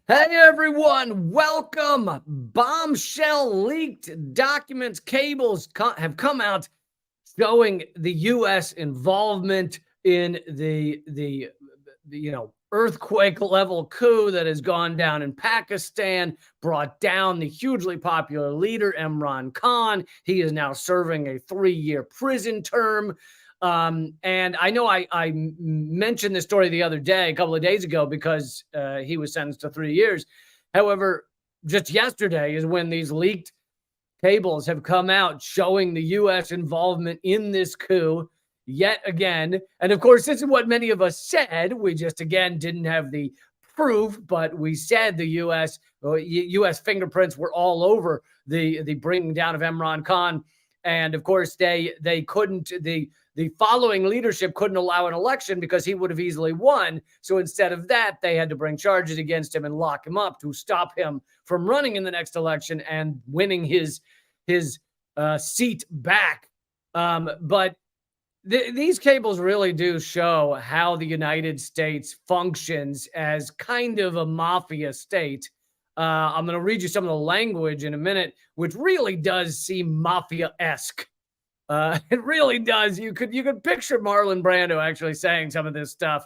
Hey everyone, welcome. Bombshell leaked documents, cables have come out showing the U.S. involvement in the earthquake level coup that has gone down in Pakistan, brought down the hugely popular leader Imran Khan. He is now serving a 3-year prison term. And I know I mentioned this story the other day, a couple of days ago, because he was sentenced to 3 years. However, just yesterday is when these leaked cables have come out showing the U.S. involvement in this coup yet again. And of course, this is what many of us said. We just, again, didn't have the proof, but we said the U.S. fingerprints were all over the bringing down of Imran Khan. And of course, they couldn't, the following leadership couldn't allow an election because he would have easily won. So instead of that, they had to bring charges against him and lock him up to stop him from running in the next election and winning his seat back. But these cables really do show how the United States functions as kind of a mafia state. I'm going to read you some of the language in a minute, which really does seem mafia-esque. It really does. You could picture Marlon Brando actually saying some of this stuff.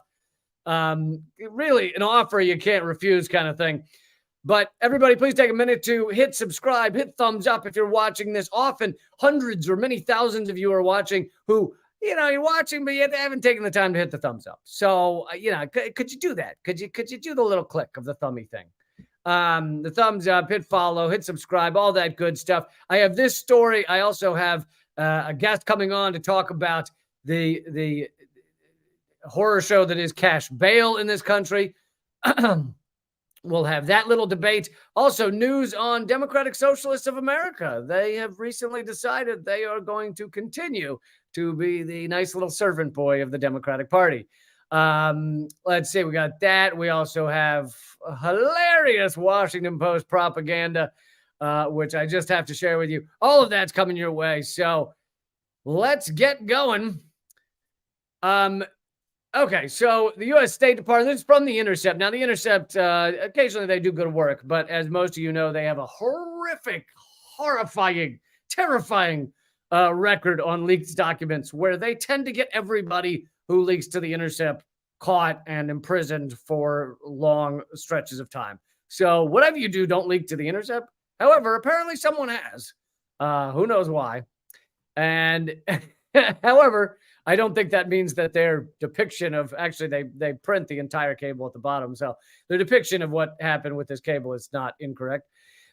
Really an offer you can't refuse kind of thing. But everybody, please take a minute to hit subscribe, hit thumbs up if you're watching this. Often hundreds or many thousands of you are watching who, you're watching, but you haven't taken the time to hit the thumbs up. So, could you do that? Could you do the little click of the thummy thing? The thumbs up, hit follow, hit subscribe, all that good stuff. I have this story. I also have a guest coming on to talk about the horror show that is cash bail in this country. We'll have that little debate. Also, news on Democratic Socialists of America. They have recently decided they are going to continue to be the nice little servant boy of the Democratic Party. Let's see, we got that. We also have hilarious Washington Post propaganda, which I just have to share with you. All of that's coming your way. So let's get going. Okay, so the U.S. State Department, this is from The Intercept. Now, The Intercept, occasionally they do good work, but as most of you know, they have a horrific, horrifying, terrifying record on leaked documents where they tend to get everybody who leaks to The Intercept caught and imprisoned for long stretches of time. So whatever you do, don't leak to The Intercept. However, apparently someone has. Who knows why? And however, I don't think that means that their depiction of, actually, they print the entire cable at the bottom. So their depiction of what happened with this cable is not incorrect.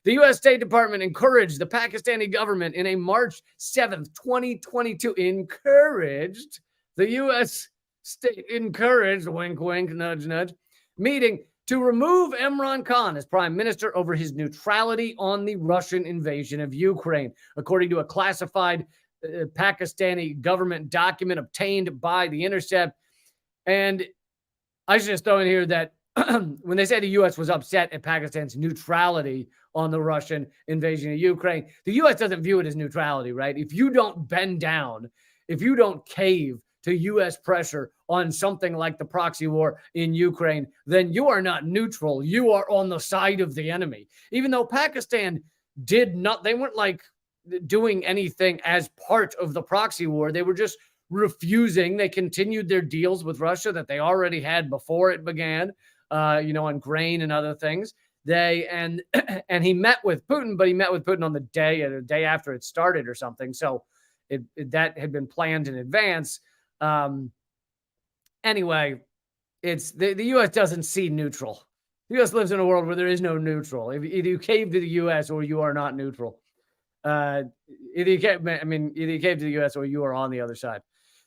The U.S. State Department encouraged the Pakistani government in a March 7th, 2022, encouraged the U.S. state, encouraged, wink, wink, nudge, nudge, meeting to remove Imran Khan as prime minister over his neutrality on the Russian invasion of Ukraine, according to a classified Pakistani government document obtained by The Intercept. And I should just throw in here that when they say the U.S. was upset at Pakistan's neutrality on the Russian invasion of Ukraine, the U.S. doesn't view it as neutrality, right? If you don't bend down, if you don't cave to U.S. pressure on something like the proxy war in Ukraine, then you are not neutral. You are on the side of the enemy. Even though Pakistan did not, they weren't like doing anything as part of the proxy war. They were just refusing. They continued their deals with Russia that they already had before it began, on grain and other things. And he met with Putin, but he met with Putin on the day after it started or something. So that had been planned in advance. Anyway, it's the U.S. doesn't see neutral. The U.S. lives in a world where there is no neutral. Either you cave to the U.S. or you are not neutral. Either you cave to the U.S. or you are on the other side.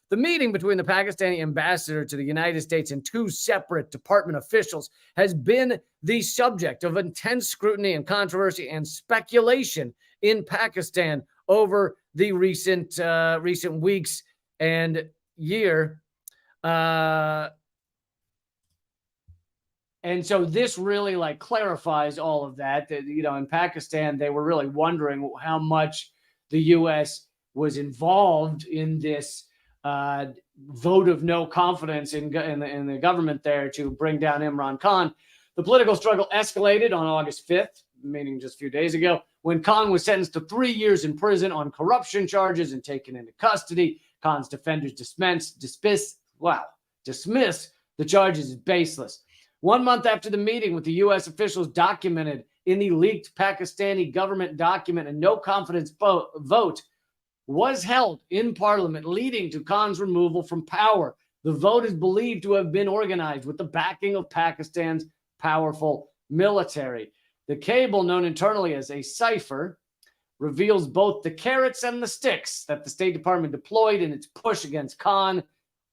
The meeting between the Pakistani ambassador to the United States and two separate department officials has been the subject of intense scrutiny and controversy and speculation in Pakistan over the recent weeks and year. And so this really clarifies all of that. In Pakistan, they were really wondering how much the U.S. was involved in this vote of no confidence in the government there to bring down Imran Khan. The political struggle escalated on August 5th, meaning just a few days ago, when Khan was sentenced to 3 years in prison on corruption charges and taken into custody. Khan's defenders dismiss the charges as baseless. 1 month after the meeting with the U.S. officials documented in the leaked Pakistani government document, a no confidence vote was held in parliament, leading to Khan's removal from power. The vote is believed to have been organized with the backing of Pakistan's powerful military. The cable, known internally as a cipher, reveals both the carrots and the sticks that the State Department deployed in its push against Khan,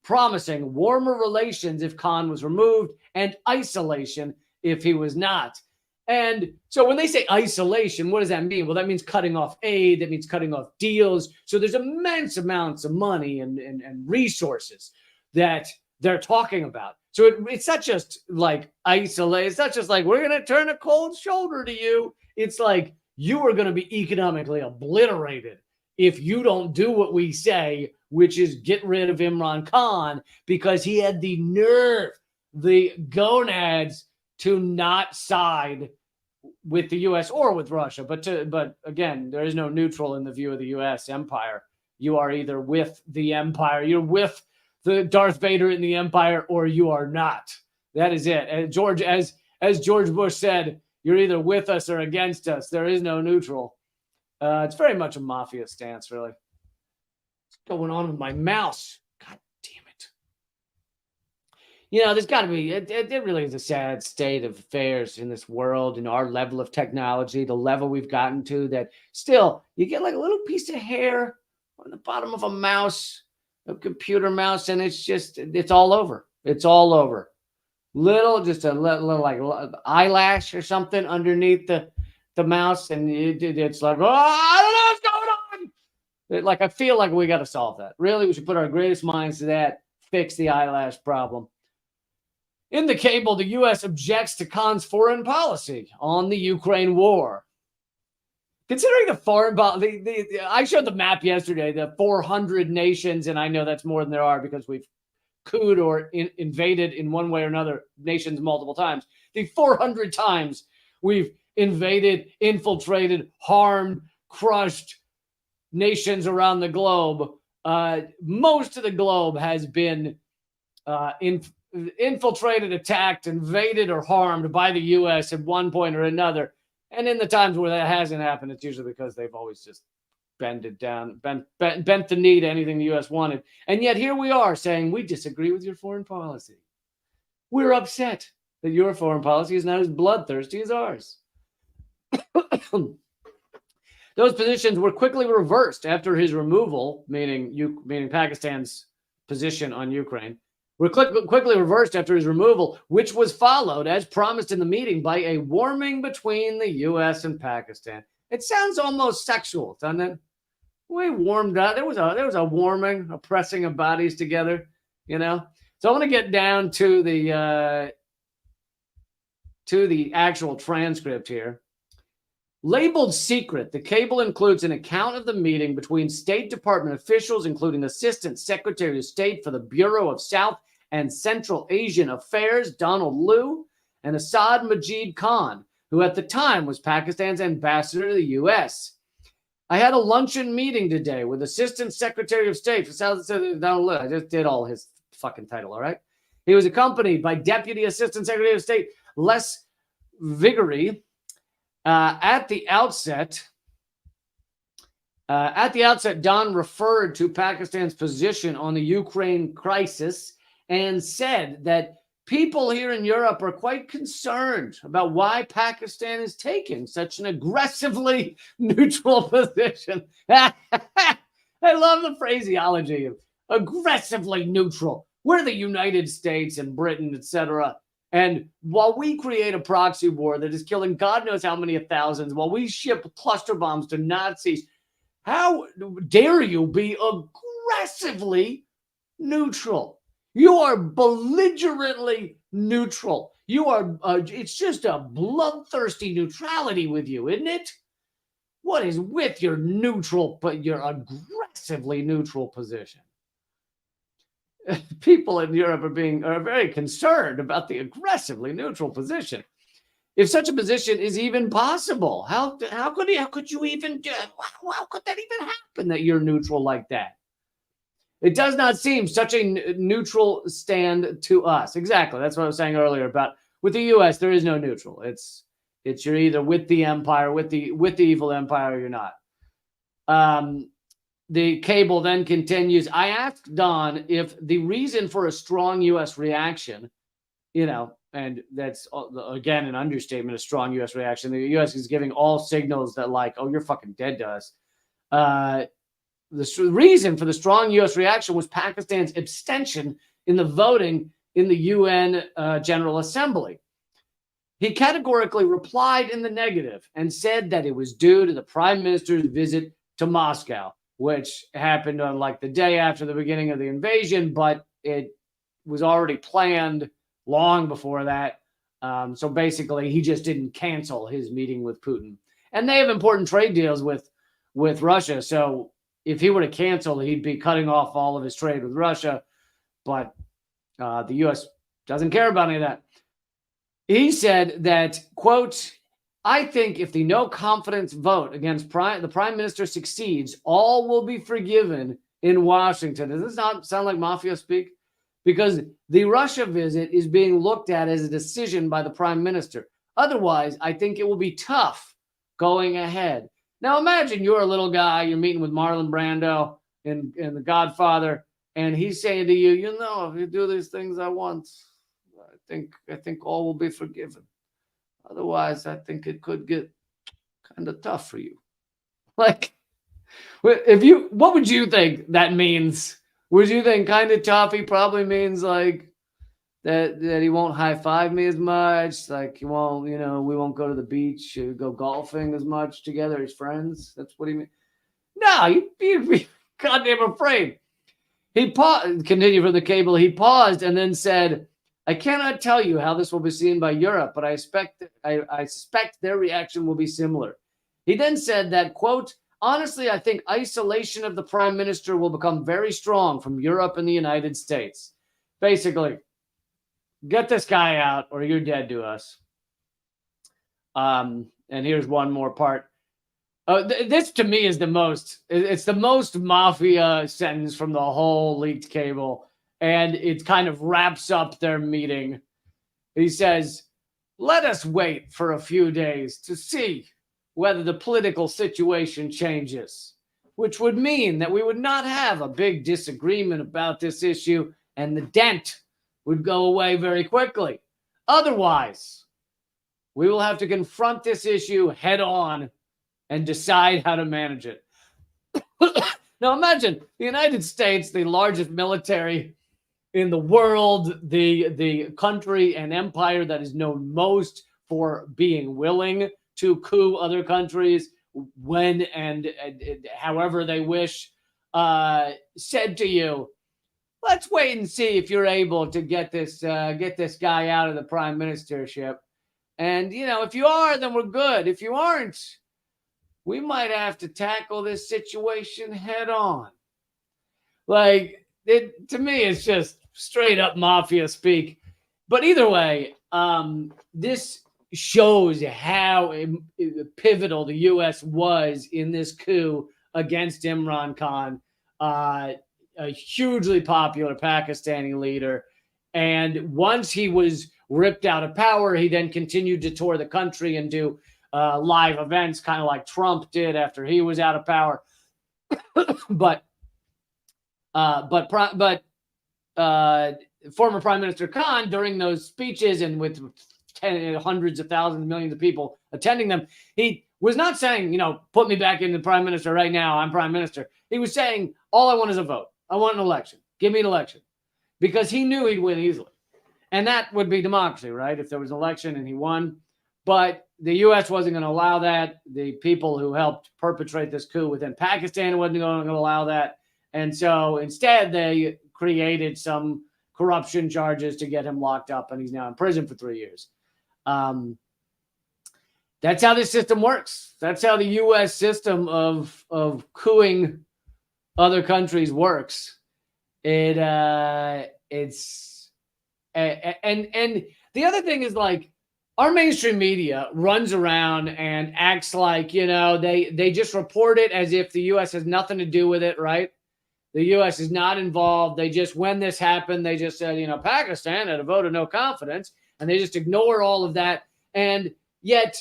promising warmer relations if Khan was removed and isolation if he was not. And so when they say isolation, what does that mean? Well, that means cutting off aid. That means cutting off deals. So there's immense amounts of money and resources that they're talking about. So it's not just like isolate. It's not just like we're going to turn a cold shoulder to you. It's like you are going to be economically obliterated if you don't do what we say, which is get rid of Imran Khan, because he had the nerve, the gonads to not side with the U.S. or with Russia. But again, there is no neutral in the view of the U.S. empire. You are either with the empire, you're with the Darth Vader in the empire, or you are not. That is it. And as George Bush said, you're either with us or against us. There is no neutral. It's very much a mafia stance, really. What's going on with my mouse? God damn it. You know, there's got to be, it really is a sad state of affairs in this world, in our level of technology, the level we've gotten to, that still, you get like a little piece of hair on the bottom of a mouse, a computer mouse, and it's all over. It's all over. Just a little like eyelash or something underneath the mouse, and it's like, oh, I don't know what's going on. Like, I feel like we got to solve that. Really, we should put our greatest minds to that, fix the eyelash problem. In the cable, the U.S. objects to Khan's foreign policy on the Ukraine war. Considering the foreign policy, I showed the map yesterday, the 400 nations, and I know that's more than there are because we've couped or invaded in one way or another nations multiple times. The 400 times we've invaded, infiltrated, harmed, crushed nations around the globe. Most of the globe has been infiltrated, attacked, invaded, or harmed by the U.S. at one point or another. And in the times where that hasn't happened, it's usually because they've always just bent the knee to anything the U.S. wanted. And yet here we are saying we disagree with your foreign policy. We're upset that your foreign policy is not as bloodthirsty as ours. Those positions were quickly reversed after his removal, meaning Pakistan's position on Ukraine, were quickly reversed after his removal, which was followed, as promised in the meeting, by a warming between the U.S. and Pakistan. It sounds almost sexual, doesn't it? We warmed up. There was a warming, a pressing of bodies together, you know. So I want to get down to the actual transcript here. Labeled secret, the cable includes an account of the meeting between State Department officials, including Assistant Secretary of State for the Bureau of South and Central Asian Affairs, Donald Liu, and Asad Majid Khan, who at the time was Pakistan's ambassador to the U.S. I had a luncheon meeting today with Assistant Secretary of State for South and Donald Liu. I just did all his fucking title, all right? He was accompanied by Deputy Assistant Secretary of State Les Vigoury. At the outset, Don referred to Pakistan's position on the Ukraine crisis and said that people here in Europe are quite concerned about why Pakistan is taking such an aggressively neutral position. I love the phraseology of aggressively neutral. We're the United States and Britain, etc. And while we create a proxy war that is killing God knows how many thousands, while we ship cluster bombs to Nazis, how dare you be aggressively neutral? You are belligerently neutral. You are, it's just a bloodthirsty neutrality with you, isn't it? What is with your neutral, but your aggressively neutral position? people in Europe are very concerned about the aggressively neutral position. If such a position is even possible, how could you even how could that even happen that you're neutral like that? It does not seem such a neutral stand to us. Exactly. That's what I was saying earlier about with the U.S. There is no neutral. It's you're either with the empire, with the evil empire, or you're not. The cable then continues. I asked Don if the reason for a strong U.S. reaction, and that's again an understatement, a strong U.S. reaction. The U.S. is giving all signals that like, oh, you're fucking dead to us. The reason for the strong U.S. reaction was Pakistan's abstention in the voting in the UN General Assembly. He categorically replied in the negative and said that it was due to the prime minister's visit to Moscow, which happened on like the day after the beginning of the invasion, but it was already planned long before that. So basically, he just didn't cancel his meeting with Putin. And they have important trade deals with Russia. So if he were to cancel, he'd be cutting off all of his trade with Russia. But the U.S. doesn't care about any of that. He said that, quote, I think if the no confidence vote against the prime minister succeeds, all will be forgiven in Washington. Does this not sound like mafia speak? Because the Russia visit is being looked at as a decision by the prime minister. Otherwise, I think it will be tough going ahead. Now, imagine you're a little guy, you're meeting with Marlon Brando in The Godfather, and he's saying to you, if you do these things I want, I think all will be forgiven. Otherwise, I think it could get kind of tough for you. Like, what would you think that means? Would you think kind of tough? He probably means like that he won't high five me as much. Like he won't, we won't go to the beach, go golfing as much together as friends. That's what he means. No, you'd be goddamn afraid. He paused. Continue from the cable. He paused and then said, I cannot tell you how this will be seen by Europe, but I suspect their reaction will be similar. He then said that, quote, honestly, I think isolation of the prime minister will become very strong from Europe and the United States. Basically, get this guy out or you're dead to us. And here's one more part. This to me is it's the most mafia sentence from the whole leaked cable. And it kind of wraps up their meeting. He says, let us wait for a few days to see whether the political situation changes, which would mean that we would not have a big disagreement about this issue and the dent would go away very quickly. Otherwise, we will have to confront this issue head on and decide how to manage it. Now imagine the United States, the largest military in the world, the country and empire that is known most for being willing to coup other countries when and however they wish, said to you, let's wait and see if you're able to get this guy out of the prime ministership. And, if you are, then we're good. If you aren't, we might have to tackle this situation head on. Like, to me, it's just straight up mafia speak. But either way, this shows how pivotal the U.S. was in this coup against Imran Khan, a hugely popular Pakistani leader. And once he was ripped out of power, he then continued to tour the country and do live events, kind of like Trump did after he was out of power. But former Prime Minister Khan, during those speeches and with hundreds of thousands, millions of people attending them, he was not saying, put me back in the prime minister right now. I'm prime minister. He was saying, all I want is a vote. I want an election. Give me an election. Because he knew he'd win easily. And that would be democracy, right? If there was an election and he won. But the U.S. wasn't going to allow that. The people who helped perpetrate this coup within Pakistan wasn't going to allow that. And so instead, they created some corruption charges to get him locked up, and he's now in prison for 3 years. That's how this system works. That's how the U.S. system of cooing other countries works. It's and the other thing is, like, our mainstream media runs around and acts like, they just report it as if the U.S. has nothing to do with it, right? The U.S. is not involved. They just, when this happened, they just said, Pakistan had a vote of no confidence, and they just ignore all of that. And yet,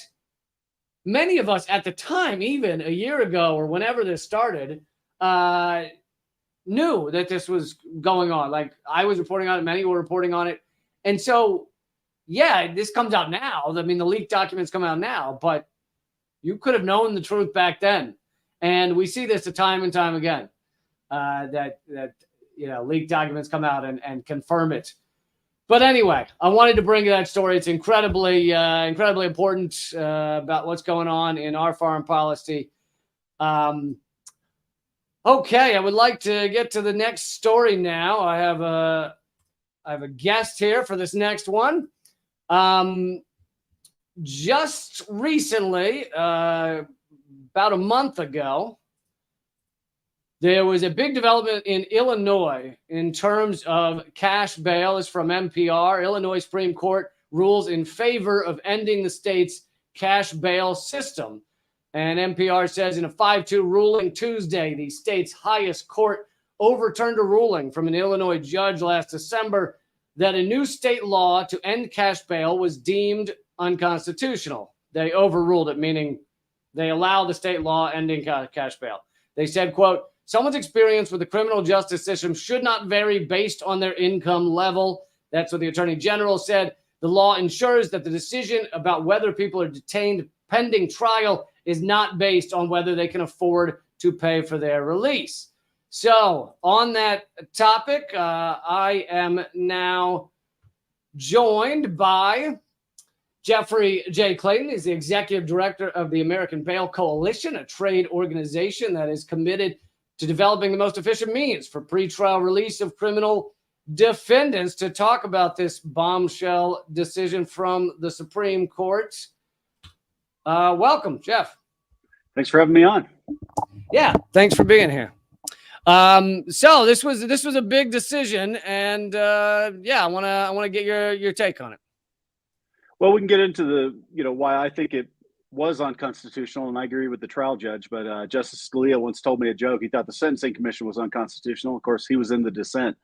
many of us at the time, even a year ago or whenever this started, knew that this was going on. Like, I was reporting on it, many were reporting on it. And so, yeah, this comes out now. I mean, the leaked documents come out now, but you could have known the truth back then. And we see this time and time again, that leaked documents come out and confirm it. But anyway, I wanted to bring you that story. It's incredibly important about what's going on in our foreign policy. Okay, I would like to get to the next story now. I have a guest here for this next one. Just recently, about a month ago, there was a big development in Illinois in terms of cash bail. Is from NPR. Illinois Supreme Court rules in favor of ending the state's cash bail system. And NPR says in a 5-2 ruling Tuesday, the state's highest court overturned a ruling from an Illinois judge last December that a new state law to end cash bail was deemed unconstitutional. They overruled it, meaning they allow the state law ending cash bail. They said, quote, someone's experience with the criminal justice system should not vary based on their income level. That's what the Attorney General said. The law ensures that the decision about whether people are detained pending trial is not based on whether they can afford to pay for their release. So on that topic, I am now joined by Jeffrey J. Clayton. He's the executive director of the American Bail Coalition, a trade organization that is committed to developing the most efficient means for pretrial release of criminal defendants, to talk about this bombshell decision from the Supreme Court. Welcome, Jeff. Thanks for having me on. Yeah, thanks for being here. So this was a big decision, and I want to get your take on it. Well, we can get into the why I think it was unconstitutional, and I agree with the trial judge. But Justice Scalia once told me a joke. He thought the Sentencing Commission was unconstitutional. Of course, he was in the dissent.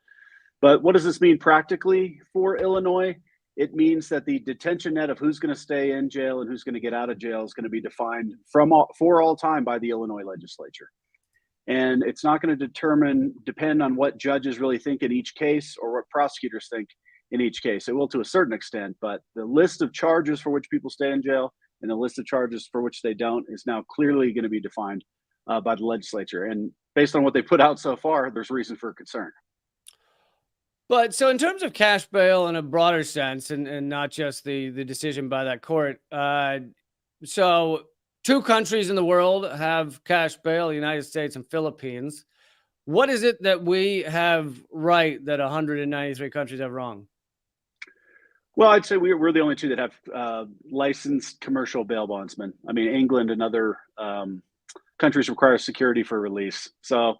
But what does this mean practically for Illinois? It means that the detention net of who's going to stay in jail and who's going to get out of jail is going to be defined for all time by the Illinois legislature. And it's not going to depend on what judges really think in each case or what prosecutors think in each case. It will to a certain extent, but the list of charges for which people stay in jail and the list of charges for which they don't is now clearly going to be defined by the legislature. And based on what they put out so far, there's reason for concern. But so in terms of cash bail in a broader sense, and not just the decision by that court, so 2 countries in the world have cash bail, the United States and Philippines. What is it that we have right that 193 countries have wrong? Well, I'd say we're the only 2 that have licensed commercial bail bondsmen. I mean, England and other countries require security for release. So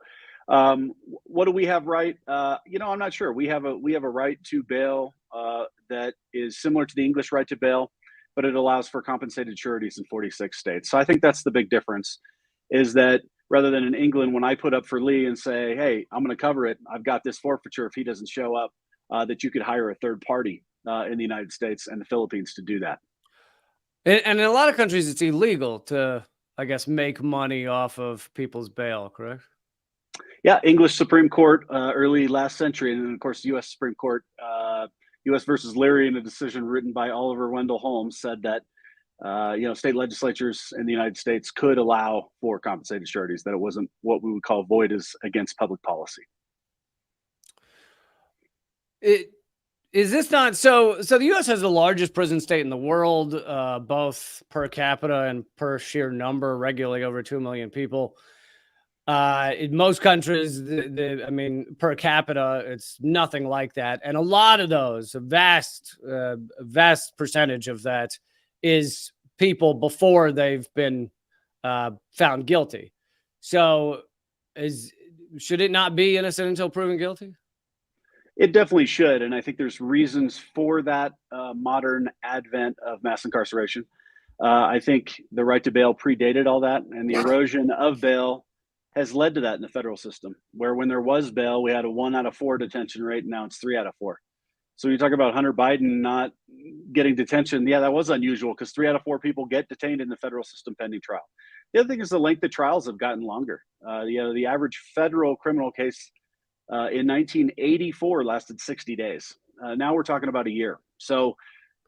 what do we have right? I'm not sure. We have a right to bail that is similar to the English right to bail, but it allows for compensated sureties in 46 states. So I think that's the big difference, is that rather than in England, when I put up for Lee and say, hey, I'm going to cover it, I've got this forfeiture if he doesn't show up, that you could hire a third party in the United States and the Philippines to do that. And in a lot of countries, it's illegal to, I guess, make money off of people's bail, correct? Yeah, English Supreme Court early last century, and then of course U.S. Supreme Court, U.S. versus Leary, in a decision written by Oliver Wendell Holmes, said that state legislatures in the United States could allow for compensated sureties, that it wasn't what we would call void as against public policy. Is this not so? So the U.S. has the largest prison state in the world, both per capita and per sheer number, regularly over 2 million people. In most countries, per capita, it's nothing like that. And a lot of those, a vast percentage of that is people before they've been found guilty. So should it not be innocent until proven guilty? It definitely should, and I think there's reasons for that modern advent of mass incarceration. I think the right to bail predated all that, and the erosion of bail has led to that in the federal system, where when there was bail, we had a 1 out of 4 detention rate, and now it's 3 out of 4. So you talk about Hunter Biden not getting detention. Yeah, that was unusual because 3 out of 4 people get detained in the federal system pending trial. The other thing is the length of trials have gotten longer. The average federal criminal case in 1984 lasted 60 days. Now we're talking about a year. So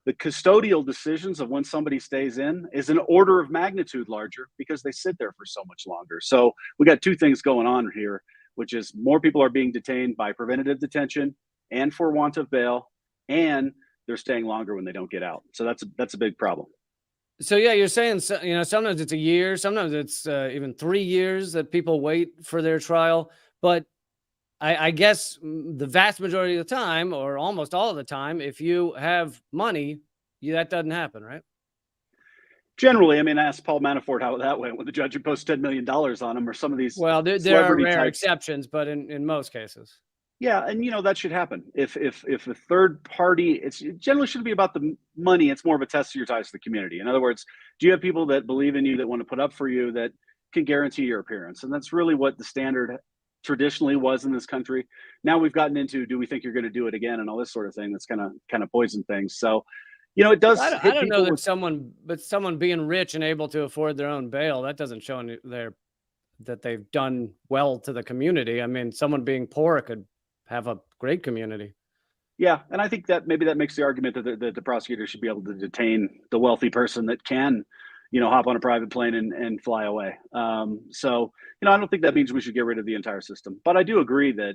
the custodial decisions of when somebody stays in is an order of magnitude larger because they sit there for so much longer. So we got two things going on here, which is more people are being detained by preventative detention and for want of bail, and they're staying longer when they don't get out. So that's a big problem. So yeah, you're saying, sometimes it's a year, sometimes it's even 3 years that people wait for their trial. But I guess the vast majority of the time, or almost all of the time, if you have money, that doesn't happen, right? Generally, I mean, ask Paul Manafort how that went when the judge imposed $10 million on him, or some of these Well, there are celebrity rare types. exceptions, but in most cases. Yeah, and that should happen. If a third party, it generally shouldn't be about the money. It's more of a test of your ties to the community. In other words, do you have people that believe in you, that want to put up for you, that can guarantee your appearance? And that's really what the standard traditionally was in this country. Now we've gotten into, do we think you're going to do it again, and all this sort of thing. That's kind of poison things. So, it does I hit don't know people that with. someone being rich and able to afford their own bail, that doesn't show that they've done well to the community. I mean, someone being poor could have a great community. Yeah, and I think that maybe that makes the argument that the prosecutor should be able to detain the wealthy person that can, hop on a private plane and fly away. So, I don't think that means we should get rid of the entire system. But I do agree that,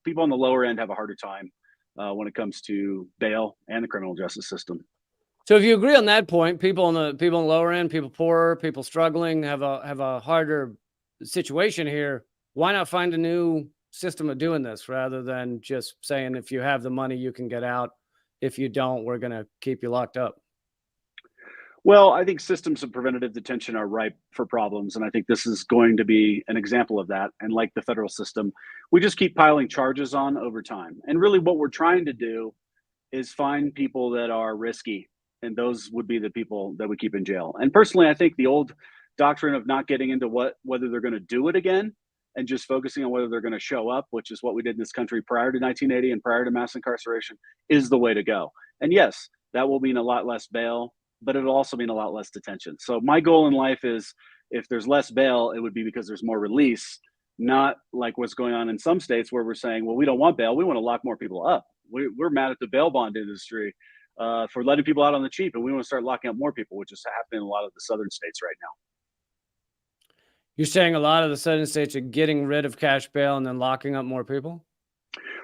people on the lower end have a harder time when it comes to bail and the criminal justice system. So if you agree on that point, people on the lower end, people poorer, people struggling have a harder situation here. Why not find a new system of doing this rather than just saying, if you have the money, you can get out. If you don't, we're going to keep you locked up? Well, I think systems of preventative detention are ripe for problems, and I think this is going to be an example of that. And like the federal system, we just keep piling charges on over time. And really, what we're trying to do is find people that are risky, and those would be the people that we keep in jail. And personally, I think the old doctrine of not getting into whether they're going to do it again and just focusing on whether they're going to show up, which is what we did in this country prior to 1980 and prior to mass incarceration, is the way to go. And yes, that will mean a lot less bail, but it'll also mean a lot less detention. So my goal in life is, if there's less bail, it would be because there's more release, not like what's going on in some states where we're saying, well, we don't want bail, we want to lock more people up. We're mad at the bail bond industry for letting people out on the cheap, and we want to start locking up more people, which is happening in a lot of the southern states right now. You're saying a lot of the southern states are getting rid of cash bail and then locking up more people?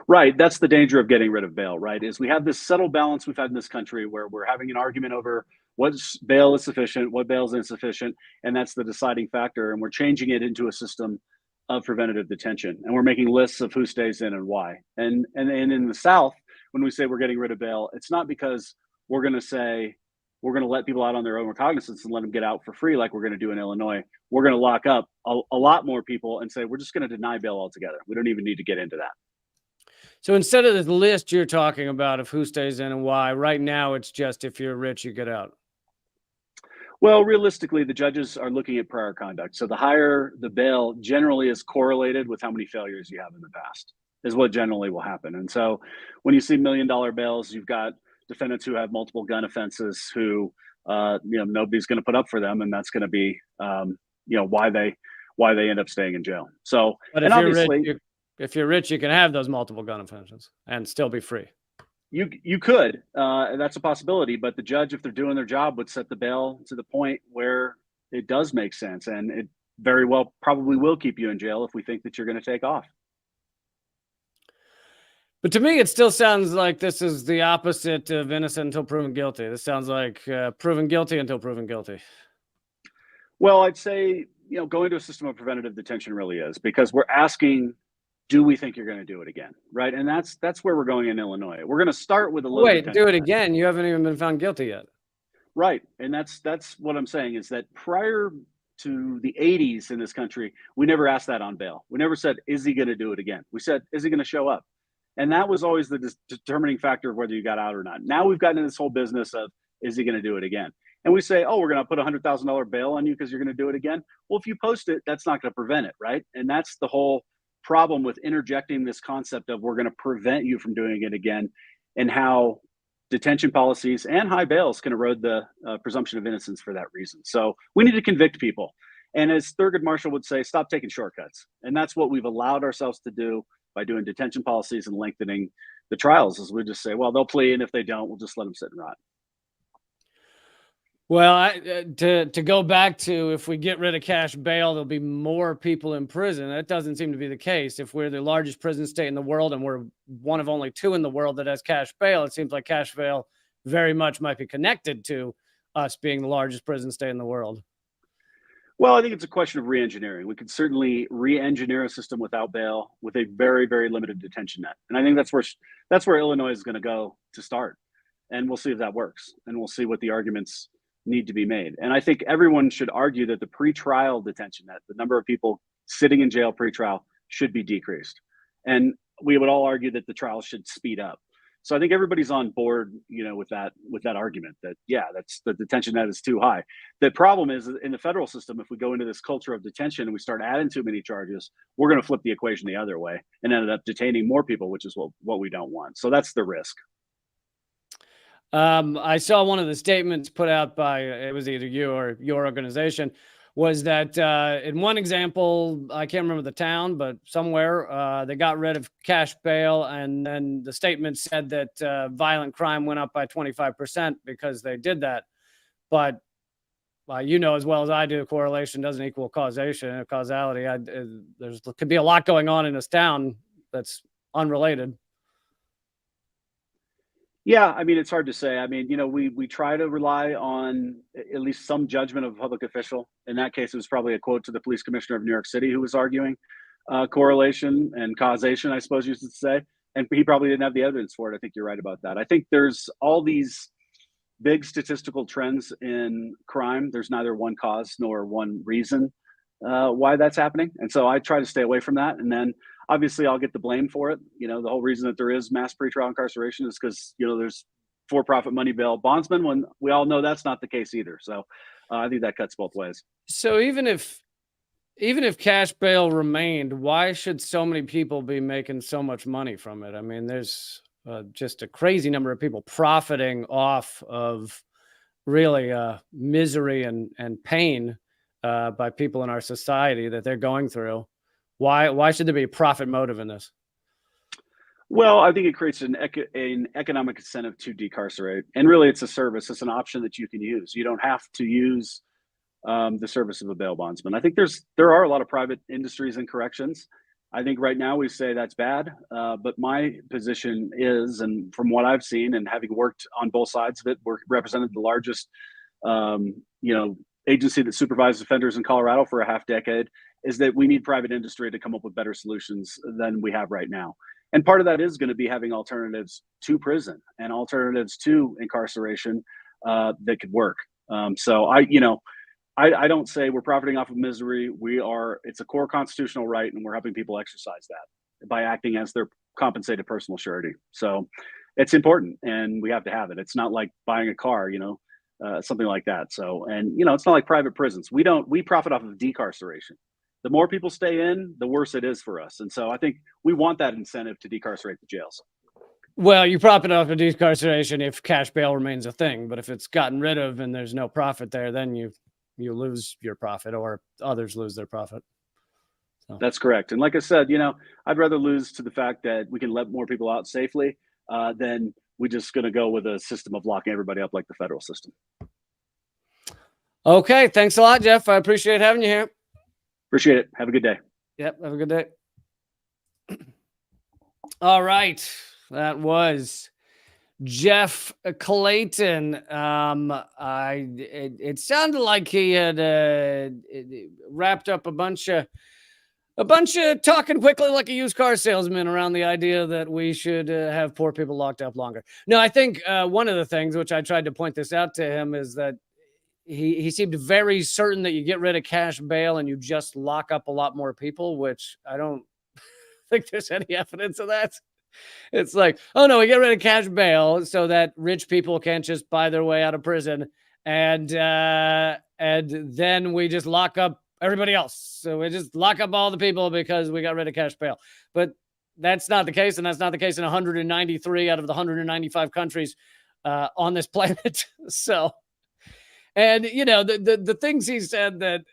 Right. That's the danger of getting rid of bail, right? Is we have this subtle balance we've had in this country where we're having an argument over what bail is sufficient, what bail is insufficient, and that's the deciding factor. And we're changing it into a system of preventative detention, and we're making lists of who stays in and why. And in the South, when we say we're getting rid of bail, it's not because we're going to say we're going to let people out on their own recognizance and let them get out for free like we're going to do in Illinois. We're going to lock up a lot more people and say we're just going to deny bail altogether. We don't even need to get into that. So instead of the list you're talking about of who stays in and why, right now it's just, if you're rich, you get out. Well, realistically, the judges are looking at prior conduct. So the higher the bail generally is correlated with how many failures you have in the past, is what generally will happen. And so when you see $1 million bails, you've got defendants who have multiple gun offenses who, nobody's going to put up for them. And that's going to be, why they end up staying in jail. So, but if you're rich, you can have those multiple gun offenses and still be free. You could, and that's a possibility, but the judge, if they're doing their job, would set the bail to the point where it does make sense. And it very well probably will keep you in jail if we think that you're going to take off. But to me, it still sounds like this is the opposite of innocent until proven guilty. This sounds like proven guilty until proven guilty. Well, I'd say, going to a system of preventative detention really is, because we're asking, do we think you're going to do it again? Right. And that's where we're going in Illinois. We're going to start with a low. Wait, do it again? You haven't even been found guilty yet. Right. And that's what I'm saying, is that prior to the 80s in this country, we never asked that on bail. We never said, is he going to do it again? We said, is he going to show up? And that was always the determining factor of whether you got out or not. Now we've gotten into this whole business of, is he going to do it again? And we say, oh, we're going to put $100,000 bail on you because you're going to do it again. Well, if you post it, that's not going to prevent it, right? And that's the whole problem with interjecting this concept of we're going to prevent you from doing it again, and how detention policies and high bails can erode the presumption of innocence for that reason. So we need to convict people. And as Thurgood Marshall would say, stop taking shortcuts. And that's what we've allowed ourselves to do by doing detention policies and lengthening the trials, is we just say, well, they'll plea, and if they don't, we'll just let them sit and rot. Well, to go back to, if we get rid of cash bail, there'll be more people in prison. That doesn't seem to be the case. If we're the largest prison state in the world and we're one of only 2 in the world that has cash bail, it seems like cash bail very much might be connected to us being the largest prison state in the world. Well, I think it's a question of re-engineering. We could certainly re-engineer a system without bail with a very, very limited detention net. And I think that's where Illinois is going to go to start. And we'll see if that works. And we'll see what the arguments need to be made. And I think everyone should argue that the pretrial detention net, the number of people sitting in jail pretrial, should be decreased. And we would all argue that the trials should speed up. So I think everybody's on board, with that argument that, yeah, that's the detention net is too high. The problem is, in the federal system, if we go into this culture of detention and we start adding too many charges, we're going to flip the equation the other way and end up detaining more people, which is what we don't want. So that's the risk. I saw one of the statements put out by, it was either you or your organization, was that in one example, I can't remember the town, but somewhere they got rid of cash bail. And then the statement said that violent crime went up by 25% because they did that. But as well as I do, correlation doesn't equal causation. Causality. There could be a lot going on in this town that's unrelated. Yeah, I mean, it's hard to say. I mean, we try to rely on at least some judgment of a public official. In that case, it was probably a quote to the police commissioner of New York City who was arguing correlation and causation, I suppose you should say. And he probably didn't have the evidence for it. I think you're right about that. I think there's all these big statistical trends in crime. There's neither one cause nor one reason why that's happening. And so I try to stay away from that. And then obviously I'll get the blame for it. The whole reason that there is mass pretrial incarceration is because, there's for-profit money bail bondsmen, when we all know that's not the case either. So I think that cuts both ways. So even if cash bail remained, why should so many people be making so much money from it? I mean, there's just a crazy number of people profiting off of really misery and pain by people in our society that they're going through. Why should there be a profit motive in this? Well, I think it creates an economic incentive to decarcerate. And really, it's a service. It's an option that you can use. You don't have to use the service of a bail bondsman. I think there are a lot of private industries in corrections. I think right now we say that's bad. But my position is, and from what I've seen and having worked on both sides of it, we're represented the largest, agency that supervises offenders in Colorado for a half decade, is that we need private industry to come up with better solutions than we have right now. And part of that is going to be having alternatives to prison and alternatives to incarceration that could work. So I don't say we're profiting off of misery. It's a core constitutional right, and we're helping people exercise that by acting as their compensated personal surety. So it's important, and we have to have it. It's not like buying a car, something like that. So, and it's not like private prisons. We profit off of decarceration. The more people stay in, the worse it is for us. And so I think we want that incentive to decarcerate the jails. Well, you profit off of decarceration if cash bail remains a thing, but if it's gotten rid of and there's no profit there, then you lose your profit, or others lose their profit. So. That's correct. And like I said, I'd rather lose to the fact that we can let more people out safely than we're just going to go with a system of locking everybody up like the federal system. Okay. Thanks a lot, Jeff. I appreciate having you here. Appreciate it. Have a good day. Yep. Have a good day. All right. That was Jeff Clayton. It sounded like he had wrapped up a bunch of talking quickly like a used car salesman around the idea that we should have poor people locked up longer. No, I think one of the things, which I tried to point this out to him, is that he seemed very certain that you get rid of cash bail and you just lock up a lot more people, which I don't think there's any evidence of that. It's like, oh no, we get rid of cash bail so that rich people can't just buy their way out of prison, and then we just lock up everybody else. So we just lock up all the people because we got rid of cash bail. But that's not the case, and that's not the case in 193 out of the 195 countries on this planet. So, and the things he said that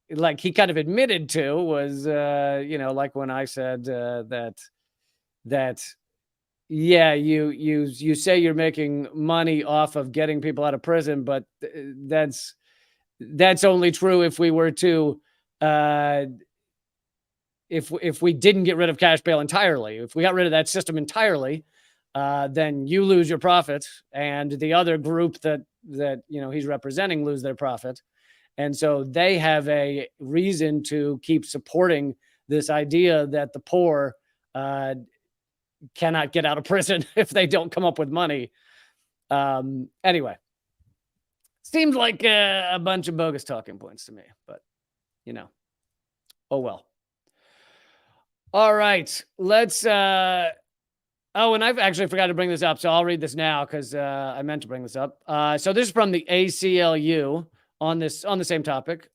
like he kind of admitted to was like when I said that yeah, you say you're making money off of getting people out of prison, but that's only true if we were to if we didn't get rid of cash bail entirely. If we got rid of that system entirely, then you lose your profit, and the other group that he's representing lose their profit. And so they have a reason to keep supporting this idea that the poor cannot get out of prison if they don't come up with money. Anyway, seems like a bunch of bogus talking points to me, but oh well. All right, let's. Oh, and I've actually forgot to bring this up, so I'll read this now because I meant to bring this up. So this is from the ACLU. On the same topic,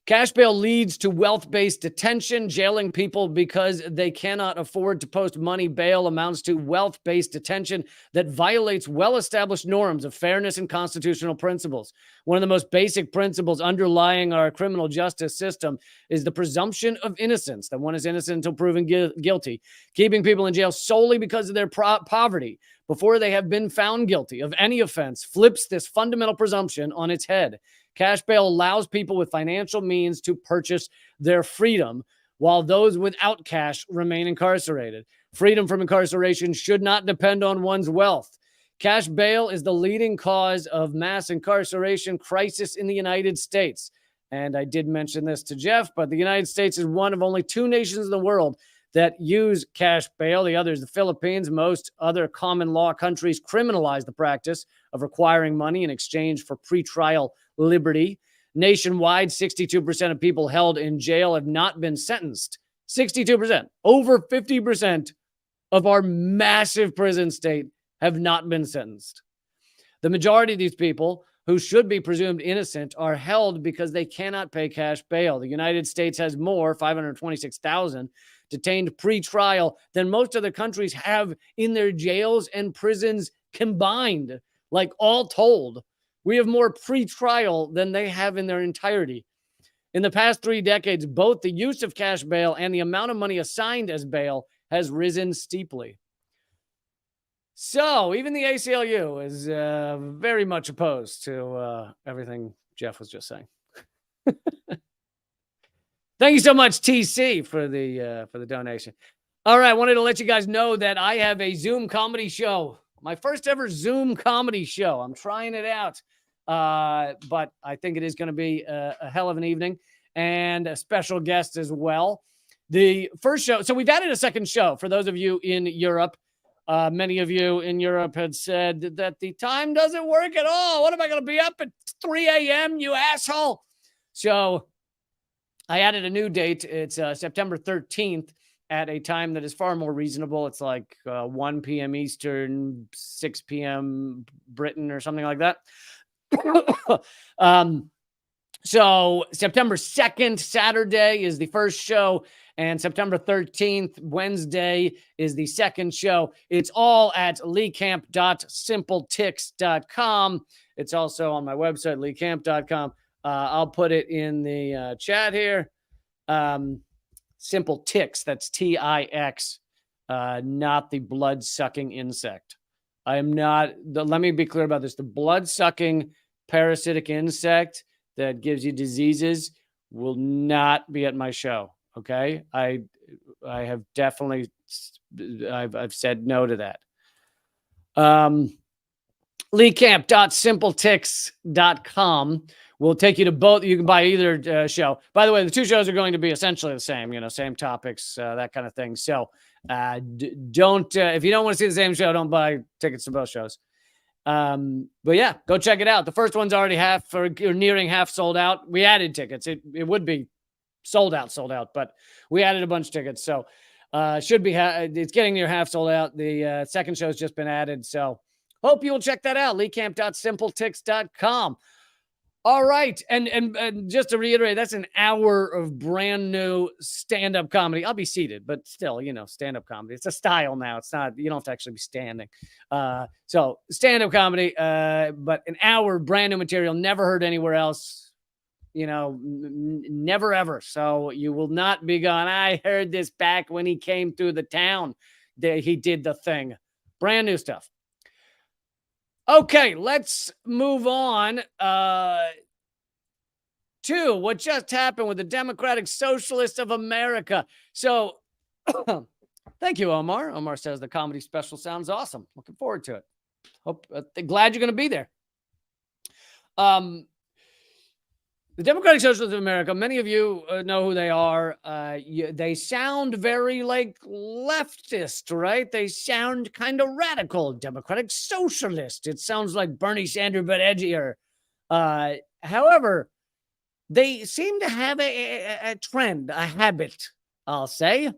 cash bail leads to wealth-based detention. Jailing people because they cannot afford to post money bail amounts to wealth-based detention that violates well-established norms of fairness and constitutional principles. One of the most basic principles underlying our criminal justice system is the presumption of innocence, that one is innocent until proven guilty. Keeping people in jail solely because of their poverty before they have been found guilty of any offense flips this fundamental presumption on its head. Cash bail allows people with financial means to purchase their freedom, while those without cash remain incarcerated. Freedom from incarceration should not depend on one's wealth. Cash bail is the leading cause of mass incarceration crisis in the United States. And I did mention this to Jeff, but the United States is one of only 2 nations in the world that use cash bail. The other is the Philippines. Most other common law countries criminalize the practice of requiring money in exchange for pretrial liberty. Nationwide, 62% of people held in jail have not been sentenced. 62%. Over 50% of our massive prison state have not been sentenced. The majority of these people, who should be presumed innocent, are held because they cannot pay cash bail. The United States has more, 526,000, detained pre-trial than most other countries have in their jails and prisons combined. Like all told, we have more pre-trial than they have in their entirety. In the past 3 decades, both the use of cash bail and the amount of money assigned as bail has risen steeply. So even the ACLU is very much opposed to everything Jeff was just saying. Thank you so much, TC, for the donation. All right, I wanted to let you guys know that I have a Zoom comedy show. My first ever Zoom comedy show. I'm trying it out, but I think it is going to be a hell of an evening and a special guest as well. The first show, so we've added a second show for those of you in Europe. Many of you in Europe had said that the time doesn't work at all. What am I going to be up at 3 a.m., you asshole? So I added a new date. It's September 13th at a time that is far more reasonable. It's like 1 p.m. Eastern, 6 p.m. Britain or something like that. So September 2nd, Saturday, is the first show. And September 13th, Wednesday, is the second show. It's all at leecamp.simpletix.com. It's also on my website, leecamp.com. I'll put it in the chat here. Simple Tix, that's Tix, not the blood-sucking insect. I am not, let me be clear about this. The blood-sucking parasitic insect that gives you diseases will not be at my show. Okay, I have definitely, I've said no to that. leecamp.simpletix.com will take you to both. You can buy either show. By the way, the 2 shows are going to be essentially the same, same topics, that kind of thing. So don't, if you don't want to see the same show, don't buy tickets to both shows. But yeah, go check it out. The first one's already half or nearing half sold out. We added tickets. It would be sold out, but we added a bunch of tickets. So should be, it's getting near half sold out. The second show's just been added. So hope you'll check that out. leecamp.simpletix.com. All right. And just to reiterate, that's an hour of brand new stand-up comedy. I'll be seated, but still, stand-up comedy. It's a style now. It's not, you don't have to actually be standing. So stand-up comedy, but an hour brand new material, never heard anywhere else, never ever. So you will not be going, I heard this back when he came through the town. He did the thing. Brand new stuff. Okay, let's move on to what just happened with the Democratic Socialists of America. So, thank you, Omar. Omar says the comedy special sounds awesome. Looking forward to it. Glad you're going to be there. The Democratic Socialists of America, many of you know who they are. They sound very like leftist, right? They sound kind of radical. Democratic Socialist. It sounds like Bernie Sanders, but edgier. However, they seem to have a trend, a habit, I'll say,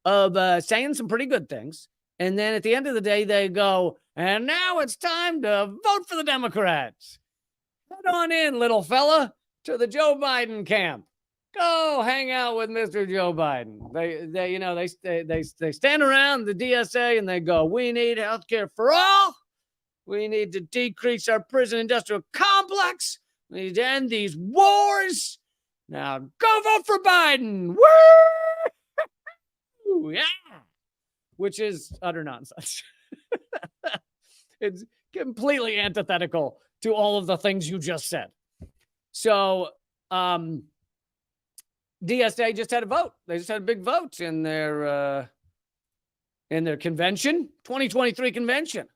of saying some pretty good things. And then at the end of the day, they go, and now it's time to vote for the Democrats. Head on in, little fella, to the Joe Biden camp. Go hang out with Mr. Joe Biden. They stand around the DSA and they go, we need health care for all. We need to decrease our prison industrial complex. We need to end these wars. Now go vote for Biden. Woo! Yeah. Which is utter nonsense. It's completely antithetical to all of the things you just said. So, DSA just had a vote. They just had a big vote in their convention, 2023 convention.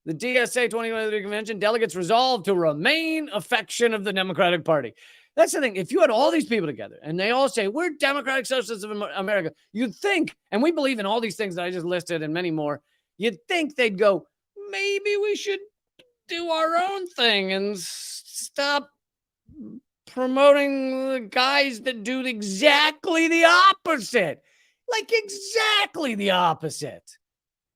The DSA 2023 convention delegates resolved to remain a faction of the Democratic Party. That's the thing. If you had all these people together and they all say, we're Democratic Socialists of America, you'd think, and we believe in all these things that I just listed and many more, you'd think they'd go, maybe we should do our own thing and stop promoting the guys that do exactly the opposite. Like exactly the opposite.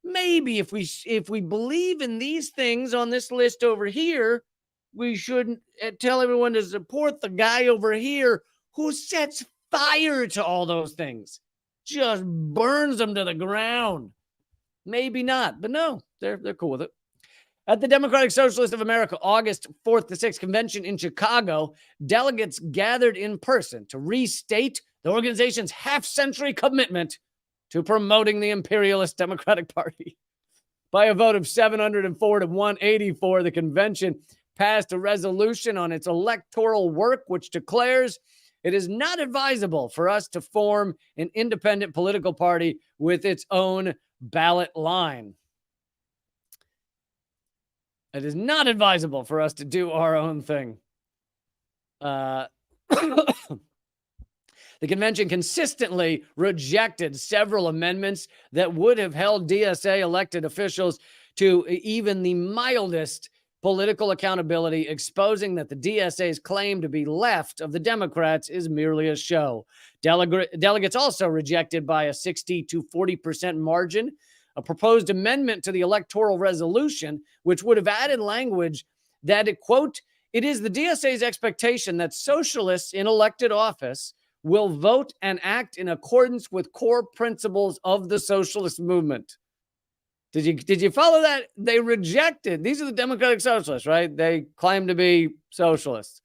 Maybe if we believe in these things on this list over here, we should tell everyone to support the guy over here who sets fire to all those things. Just burns them to the ground. Maybe not, but no, they're cool with it. At the Democratic Socialists of America, August 4th to 6th convention in Chicago, delegates gathered in person to restate the organization's half-century commitment to promoting the imperialist Democratic Party. By a vote of 704 to 184, the convention passed a resolution on its electoral work, which declares it is not advisable for us to form an independent political party with its own ballot line. It is not advisable for us to do our own thing. The convention consistently rejected several amendments that would have held DSA elected officials to even the mildest political accountability, exposing that the DSA's claim to be left of the Democrats is merely a show. Delegates also rejected by a 60 to 40% margin a proposed amendment to the electoral resolution, which would have added language that, quote, it is the DSA's expectation that socialists in elected office will vote and act in accordance with core principles of the socialist movement. Did you follow that? They rejected. These are the Democratic Socialists, right? They claim to be socialists.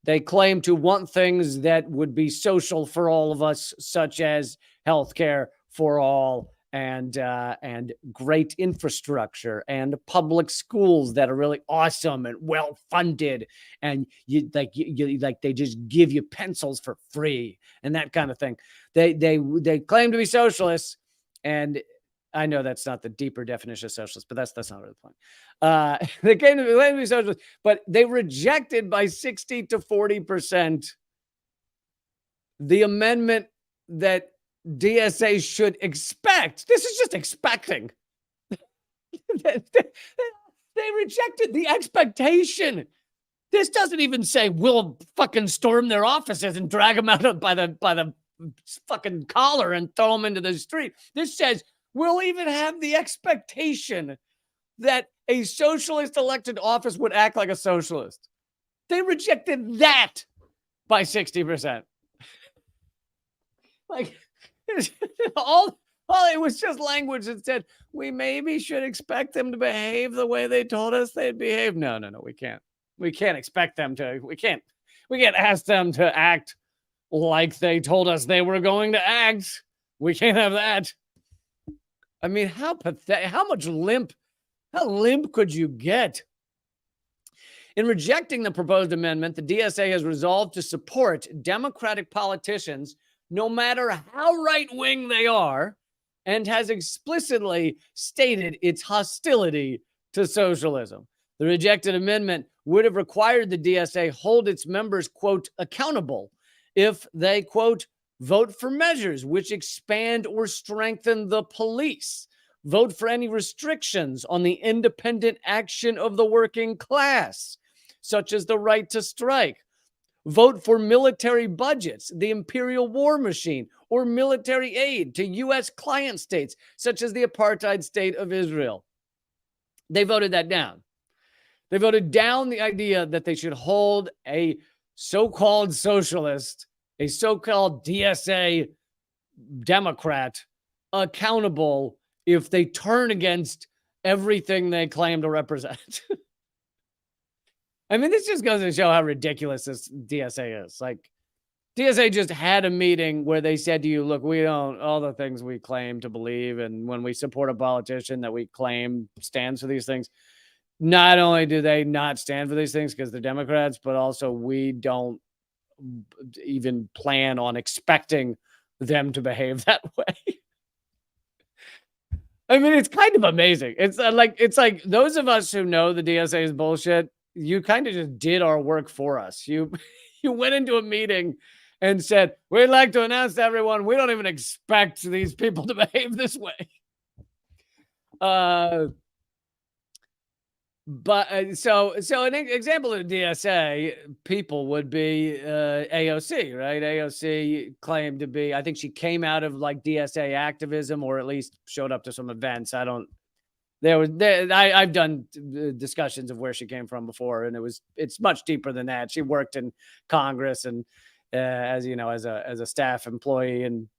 They claim to want things that would be social for all of us, such as healthcare for all, and great infrastructure and public schools that are really awesome and well funded, and you they just give you pencils for free and that kind of thing. They claim to be socialists, and I know that's not the deeper definition of socialist, but that's not really the point. They claim to be socialist, but they rejected by 60 to 40% the amendment that DSA should expect. This is just expecting. They rejected the expectation This doesn't even say we'll fucking storm their offices and drag them out by the fucking collar and throw them into the street. This says we'll even have the expectation that a socialist elected office would act like a socialist. They rejected that by 60%. Like, all it was just language that said we maybe should expect them to behave the way they told us they'd behave. No, we can't. We can't expect them to. We can't ask them to act like they told us they were going to act. We can't have that. I mean, how pathetic, how limp could you get? In rejecting the proposed amendment, the DSA has resolved to support Democratic politicians, no matter how right-wing they are, and has explicitly stated its hostility to socialism. The rejected amendment would have required the DSA hold its members, quote, accountable if they, quote, vote for measures which expand or strengthen the police, vote for any restrictions on the independent action of the working class, such as the right to strike, vote for military budgets, the imperial war machine, or military aid to U.S. client states, such as the apartheid state of Israel. They voted that down. They voted down the idea that they should hold a so-called socialist, a so-called DSA Democrat accountable if they turn against everything they claim to represent. I mean, this just goes to show how ridiculous this DSA is. Like, DSA just had a meeting where they said to you, look, we don't, all the things we claim to believe, and when we support a politician that we claim stands for these things, not only do they not stand for these things because they're Democrats, but also we don't even plan on expecting them to behave that way. I mean, it's kind of amazing. It's like those of us who know the DSA is bullshit, you kind of just did our work for us. You went into a meeting and said, we'd like to announce to everyone, we don't even expect these people to behave this way. But so an example of the DSA people would be AOC, right? AOC claimed to be, I think she came out of like DSA activism, or at least showed up to some events. I've done discussions of where she came from before, and it's much deeper than that. She worked in Congress and as you know, as a staff employee, and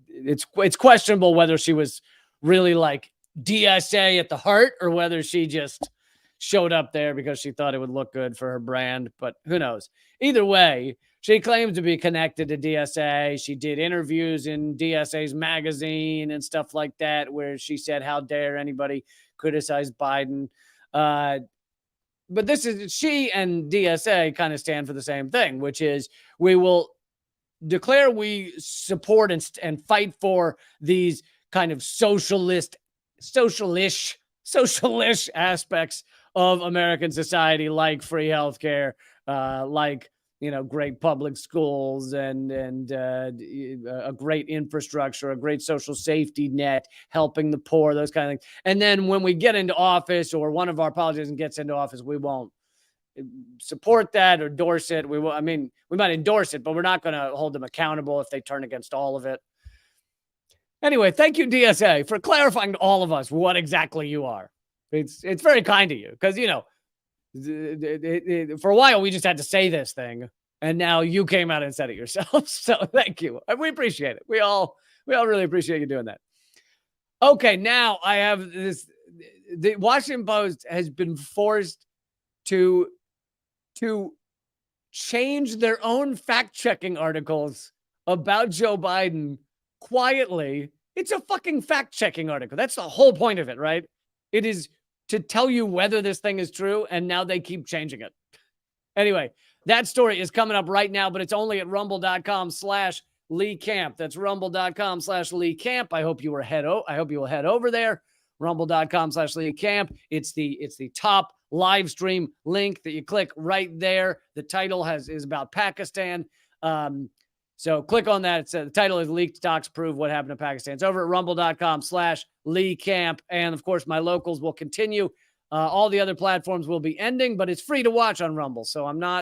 it's questionable whether she was really like DSA at the heart, or whether she just showed up there because she thought it would look good for her brand, but who knows? Either way, she claims to be connected to DSA. She did interviews in DSA's magazine and stuff like that, where she said, how dare anybody criticize Biden? But she and DSA kind of stand for the same thing, which is we will declare we support and fight for these kind of socialish aspects of American society, like free healthcare, like, you know, great public schools and a great infrastructure, a great social safety net, helping the poor, those kind of things. And then when we get into office, or one of our politicians gets into office, we won't support that or endorse it. We might endorse it, but we're not going to hold them accountable if they turn against all of it. Anyway, thank you, DSA, for clarifying to all of us what exactly you are. It's very kind of you, because, you know, for a while we just had to say this thing, and now you came out and said it yourself. So thank you. We appreciate it. We all really appreciate you doing that. Okay, now I have this. The Washington Post has been forced to change their own fact-checking articles about Joe Biden quietly. It's a fucking fact-checking article. That's the whole point of it, right? It is to tell you whether this thing is true, and now they keep changing it. Anyway, that story is coming up right now, but it's only at rumble.com/leecamp. That's rumble.com/leecamp. I hope you will head over there. Rumble.com/leecamp. It's the top live stream link that you click right there. The title is about Pakistan. So click on that. The title is Leaked Docs Prove What Happened to Pakistan. It's over at rumble.com/leecamp. And of course, my locals will continue All the other platforms will be ending, but it's free to watch on Rumble. So I'm not